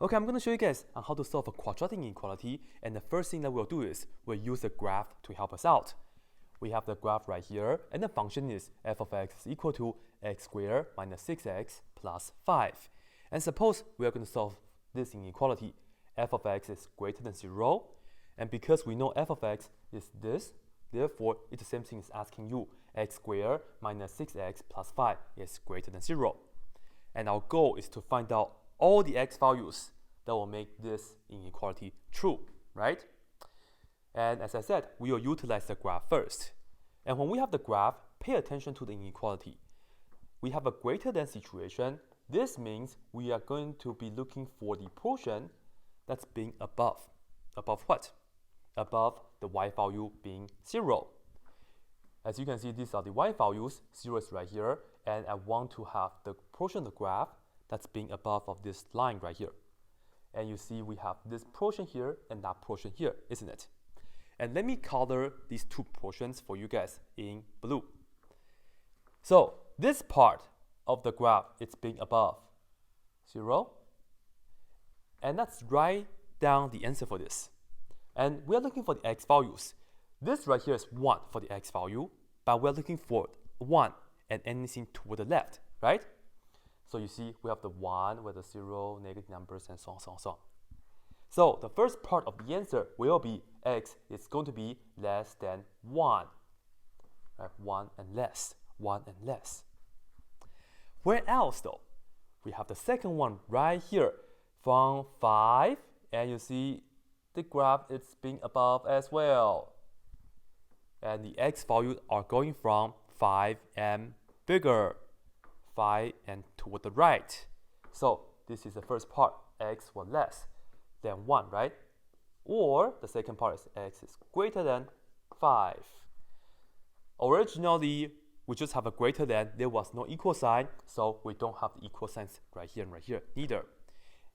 Okay, I'm going to show you guys on how to solve a quadratic inequality, and the first thing that we'll do is we'll use a graph to help us out. We have the graph right here, and the function is f of x is equal to x squared minus 6x plus 5. And suppose we are going to solve this inequality. F of x is greater than 0, and because we know f of x is this, therefore it's the same thing as asking you x squared minus 6x plus 5 is greater than 0. And our goal is to find out all the x values that will make this inequality true, right? And as I said, we will utilize the graph first. And when we have the graph, pay attention to the inequality. We have a greater than situation. This means we are going to be looking for the portion that's being above. Above what? Above the y value being 0. As you can see, these are the y values. 0 is right here. And I want to have the portion of the graph that's being above of this line right here. And you see we have this portion here and that portion here, isn't it? And let me color these two portions for you guys in blue. So this part of the graph, it's being above 0. And let's write down the answer for this. And we're looking for the x values. This right here is 1 for the x value, but we're looking for 1 and anything toward the left, right? So you see we have the 1 with the 0, negative numbers, and so on, so on, so on. So the first part of the answer will be x is going to be less than 1. Right? 1 and less, 1 and less. Where else though? We have the second one right here from 5, and you see the graph is being above as well. And the x values are going from 5 and bigger. 5 and toward the right. So this is the first part, x was less than 1, right? Or the second part is x is greater than 5. Originally, we just have a greater than, there was no equal sign, so we don't have the equal signs right here and right here neither.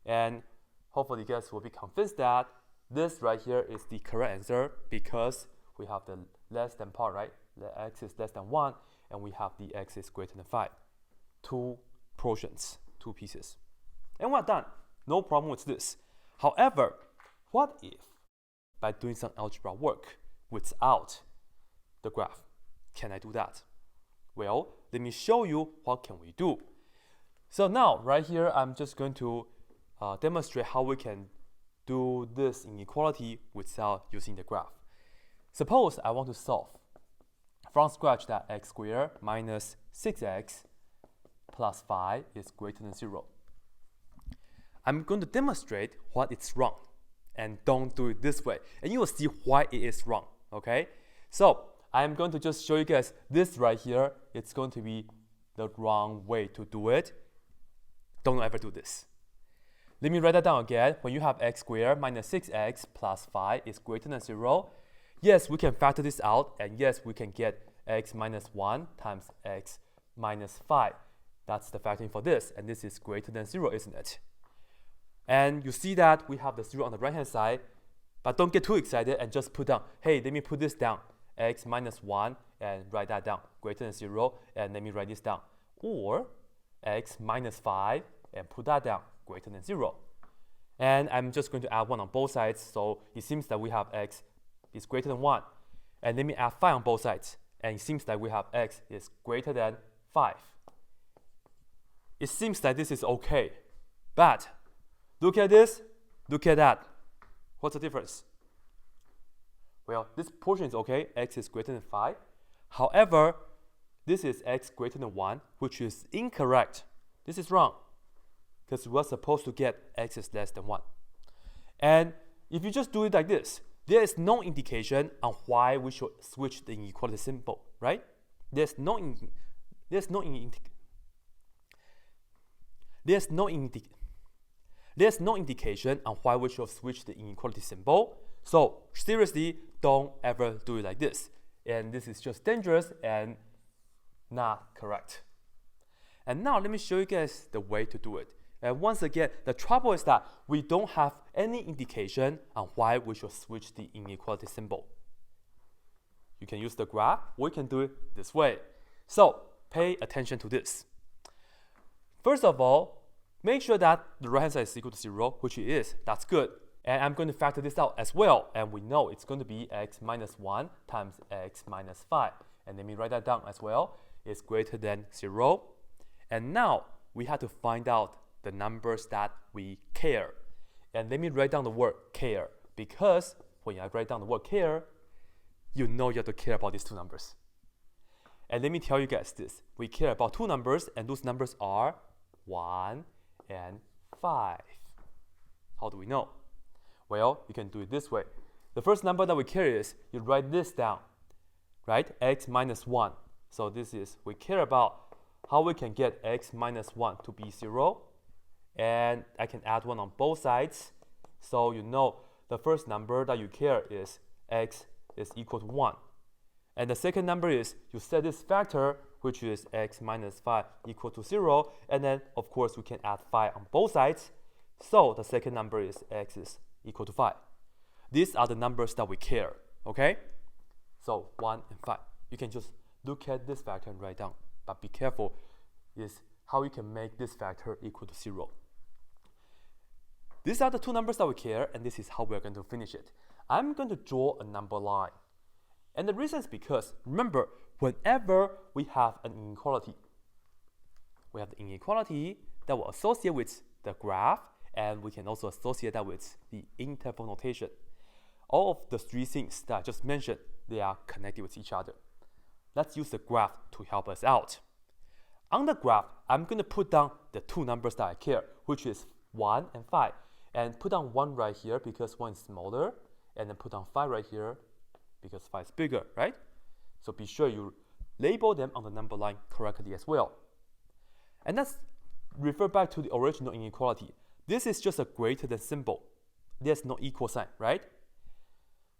And hopefully you guys will be convinced that this right here is the correct answer because we have the less than part, right? The x is less than 1, and we have the x is greater than 5. Two portions, two pieces. And we're done. No problem with this. However, what if by doing some algebra work without the graph? Can I do that? Well, let me show you what can we do. So now, right here, I'm just going to demonstrate how we can do this inequality without using the graph. Suppose I want to solve from scratch that x squared minus 6x plus 5 is greater than 0. I'm going to demonstrate what is wrong, and don't do it this way, and you will see why it is wrong, okay? So I'm going to just show you guys this right here. It's going to be the wrong way to do it. Don't ever do this. Let me write that down again. When you have x squared minus 6x plus 5 is greater than 0, yes, we can factor this out, and yes, we can get x minus 1 times x minus 5. That's the factoring for this, and this is greater than 0, isn't it? And you see that we have the 0 on the right-hand side, but don't get too excited and just put down, hey, let me put this down, x minus 1, and write that down, greater than 0, and let me write this down. Or x minus 5, and put that down, greater than 0. And I'm just going to add 1 on both sides, so it seems that we have x is greater than 1. And let me add 5 on both sides, and it seems that we have x is greater than 5. It seems that this is okay, but look at this, look at that. What's the difference? Well, this portion is okay, x is greater than 5. However, this is x greater than 1, which is incorrect. This is wrong, because we're supposed to get x is less than 1. And if you just do it like this, there is no indication on why we should switch the inequality symbol, right? There's no indication on why we should switch the inequality symbol. So seriously, don't ever do it like this. And this is just dangerous and not correct. And now let me show you guys the way to do it. And once again, the trouble is that we don't have any indication on why we should switch the inequality symbol. You can use the graph, or you can do it this way. So pay attention to this. First of all, make sure that the right hand side is equal to 0, which it is. That's good. And I'm going to factor this out as well. And we know it's going to be x minus 1 times x minus 5. And let me write that down as well. It's greater than 0. And now we have to find out the numbers that we care. And let me write down the word care, because when I write down the word care, you know you have to care about these two numbers. And let me tell you guys this. We care about two numbers, and those numbers are 1 and 5. How do we know? Well, you can do it this way. The first number that we care is, you write this down, right? X minus 1. So this is, we care about how we can get x minus 1 to be 0. And I can add 1 on both sides. So you know the first number that you care is x is equal to 1. And the second number is, you set this factor, which is x minus 5 equal to 0. And then, of course, we can add 5 on both sides. So the second number is x is equal to 5. These are the numbers that we care, okay? So 1 and 5. You can just look at this factor and write down. But be careful is how you can make this factor equal to 0. These are the two numbers that we care, and this is how we're going to finish it. I'm going to draw a number line. And the reason is because, remember, whenever we have an inequality, we have the inequality that will associate with the graph, and we can also associate that with the interval notation. All of the three things that I just mentioned, they are connected with each other. Let's use the graph to help us out. On the graph, I'm going to put down the two numbers that I care, which is 1 and 5. And put down 1 right here because 1 is smaller, and then put down 5 right here because 5 is bigger, right? So be sure you label them on the number line correctly as well. And let's refer back to the original inequality. This is just a greater than symbol. There's no equal sign, right?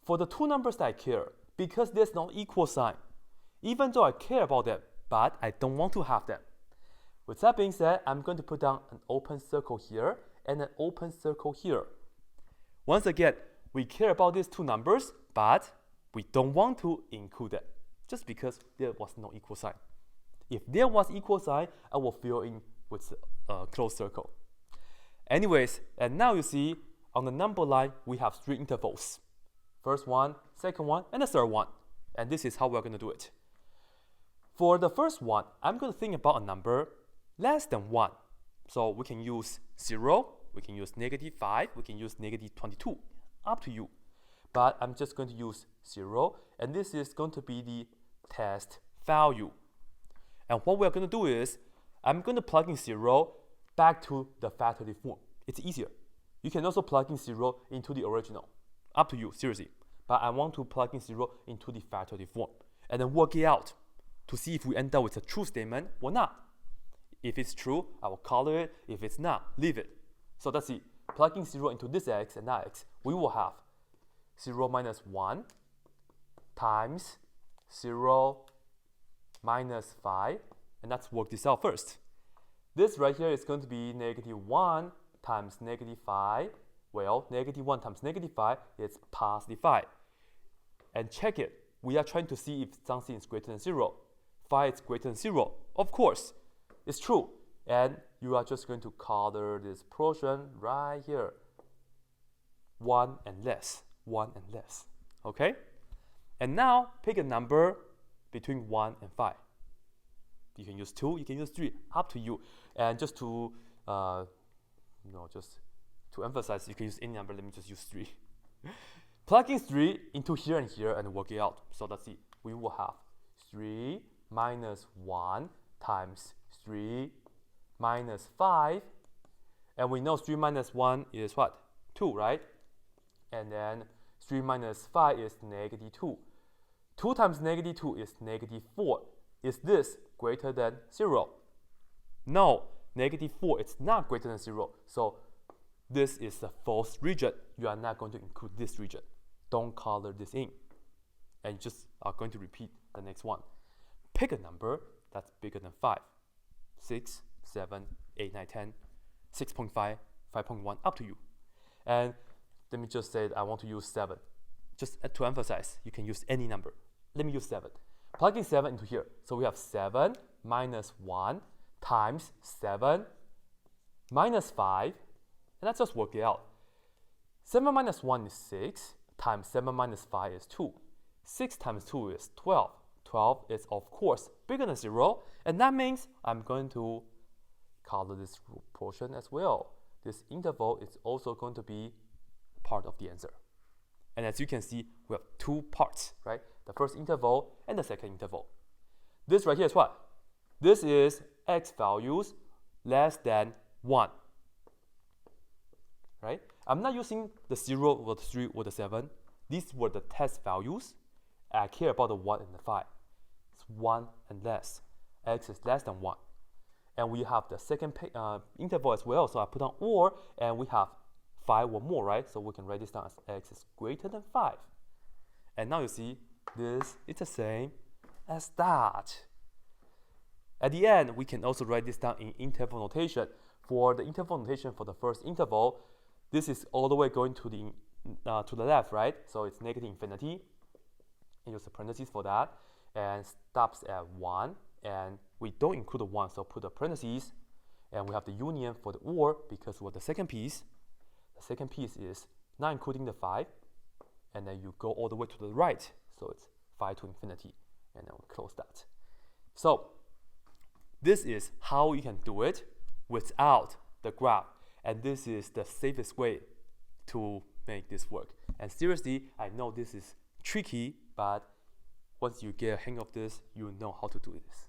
For the two numbers that I care, because there's no equal sign, even though I care about them, but I don't want to have them. With that being said, I'm going to put down an open circle here and an open circle here. Once again, we care about these two numbers, but we don't want to include them, just because there was no equal sign. If there was equal sign, I will fill in with a closed circle. Anyways, and now you see, on the number line, we have 3 intervals. First one, second one, and the third one. And this is how we're going to do it. For the first one, I'm going to think about a number less than 1. So we can use 0, we can use -5, we can use -22, up to you. But I'm just going to use 0, and this is going to be the test value. And what we're going to do is, I'm going to plug in 0 back to the factored form. It's easier. You can also plug in 0 into the original. Up to you, seriously. But I want to plug in 0 into the factored form, and then work it out to see if we end up with a true statement or not. If it's true, I will color it. If it's not, leave it. So let's see. Plugging 0 into this x and that x, we will have 0 minus 1 times 0 minus 5. And let's work this out first. This right here is going to be -1 times -5. Well, -1 times -5 is +5. And check it. We are trying to see if something is greater than 0. 5 is greater than 0. Of course, it's true. And you are just going to color this portion right here. 1 and less. 1 and less. Okay? And now, pick a number between 1 and 5. You can use 2, you can use 3, up to you. And just to, just to emphasize, you can use any number. Let me just use 3. Plugging 3 into here and here and work it out. So let's see. We will have 3 minus 1 times 3 minus 5. And we know 3 minus 1 is what? 2, right? And then 3 minus 5 is -2. 2 times -2 is -4. Is this greater than 0? No, -4 is not greater than 0. So this is a false region. You are not going to include this region. Don't color this in. And you just are going to repeat the next one. Pick a number that's bigger than 5. 6, 7, 8, 9, 10, 6.5, 5.1, up to you. And let me just say that I want to use 7. Just to emphasize, you can use any number. Let me use 7. Plugging 7 into here. So we have 7 minus 1 times 7 minus 5, and let's just work it out. 7 minus 1 is 6, times 7 minus 5 is 2. 6 times 2 is 12. 12 is, of course, bigger than 0, and that means I'm going to color this portion as well. This interval is also going to be part of the answer. And as you can see, we have two parts, right? The first interval and the second interval. This right here is what? This is x values less than 1, right? I'm not using the 0 or the 3 or the 7. These were the test values. I care about the 1 and the 5. It's 1 and less. X is less than 1. And we have the second interval as well, so I put on or, and we have 5 or more, right? So we can write this down as x is greater than 5. And now you see, this is the same as that. At the end, we can also write this down in interval notation. For the interval notation for the first interval, this is all the way going to the left, right? So it's negative infinity. And use the parentheses for that. And stops at 1. And we don't include the 1, so put the parentheses. And we have the union for the or because we're the second piece. The second piece is not including the 5. And then you go all the way to the right. So it's 5 to infinity. And then we close that. So this is how you can do it without the graph. And this is the safest way to make this work. And seriously, I know this is tricky, but once you get a hang of this, you know how to do this.